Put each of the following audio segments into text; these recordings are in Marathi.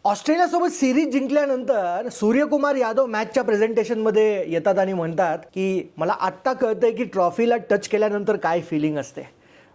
ऑस्ट्रेलियासोबत सिरीज जिंकल्यानंतर सूर्यकुमार यादव मॅचच्या प्रेझेंटेशनमध्ये येतात आणि म्हणतात की मला आत्ता कळतंय की ट्रॉफीला टच केल्यानंतर काय फिलिंग असते.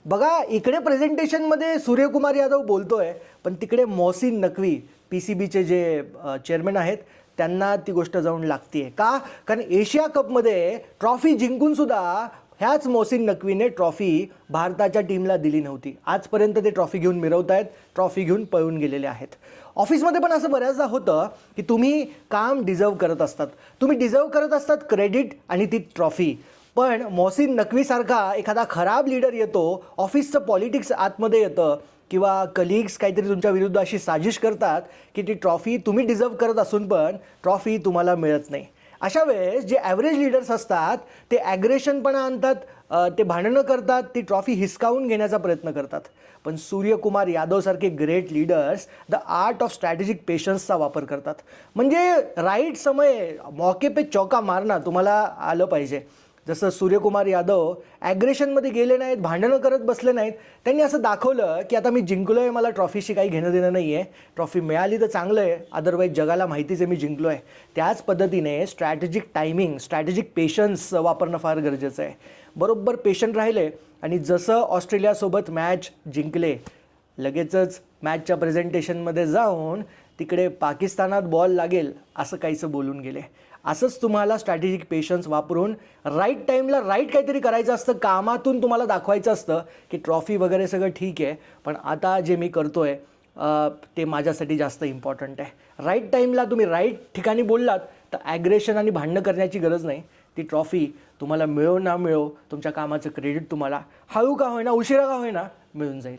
बघा, इकडे प्रेझेंटेशनमध्ये सूर्यकुमार यादव बोलतोय, पण तिकडे मोहसिन नकवी PCBचे जे चेअरमॅन आहेत त्यांना ती गोष्ट जाऊन लागतीये. का? कारण एशिया कपमध्ये ट्रॉफी जिंकूनसुद्धा ह्याच मोहसिन नकवीने ट्रॉफी भारताच्या टीमला दिली नव्हती. आजपर्यंत ते ट्रॉफी घेऊन मिरवत आहेत, ट्रॉफी घेऊन पळून गेलेले आहेत. ऑफिसमध्ये पण असं बऱ्याचदा होतं की तुम्ही काम डिझर्व करत असतात, तुम्ही डिझर्व करत असतात क्रेडिट आणि ती ट्रॉफी. पण मोहसिन नकवीसारखा एखादा खराब लीडर येतो, ऑफिसचं पॉलिटिक्स आतमध्ये येतं किंवा कलिग्स काहीतरी तुमच्या विरुद्ध अशी साजिश करतात की ती ट्रॉफी तुम्ही डिझर्व करत असून पण ट्रॉफी तुम्हाला मिळत नाही. अशा वेळेस जे ॲव्हरेज लीडर्स असतात ते ॲग्रेशनपणा आणतात, ते भांडणं करतात, ती ट्रॉफी हिसकावून घेण्याचा प्रयत्न करतात. पण सूर्यकुमार यादवसारखे great leaders the art of strategic पेशन्सचा वापर करतात. म्हणजे राईट समय मौके पे चौका मारना तुम्हाला आलं पाहिजे. जसं सूर्यकुमार यादव ॲग्रेशनमध्ये गेले नाहीत, भांडणं करत बसले नाहीत. त्यांनी असं दाखवलं की आता मी जिंकलो आहे, मला ट्रॉफीशी काही घेणं देणं नाही आहे, ट्रॉफी मिळाली तर चांगलं आहे, अदरवाईज जगाला माहितीच आहे मी जिंकलो आहे. त्याच पद्धतीने स्ट्रॅटेजिक टायमिंग, स्ट्रॅटेजिक पेशन्स वापरणं फार गरजेचं आहे. बरोबर पेशंट राहिले आणि जसं ऑस्ट्रेलियासोबत मॅच जिंकले, लगेचच मॅचच्या प्रेझेंटेशनमध्ये जाऊन तिकडे पाकिस्तानात बॉल लागेल असं काहीसं बोलून गेले. असंच तुम्हाला स्ट्रॅटेजिक पेशन्स वापरून राईट टाईमला राईट काहीतरी करायचं असतं. कामातून तुम्हाला दाखवायचं असतं की ट्रॉफी वगैरे सगळं ठीक आहे, पण आता जे मी करतो आहे ते माझ्यासाठी जास्त इम्पॉर्टंट आहे. राईट टाईमला तुम्ही राईट ठिकाणी बोललात तर ॲग्रेशन आणि भांडणं करण्याची गरज नाही. ती ट्रॉफी तुम्हाला मिळो ना मिळो, तुमच्या कामाचं क्रेडिट तुम्हाला हळू का होईना, उशिरा का होईना मिळून जाईल.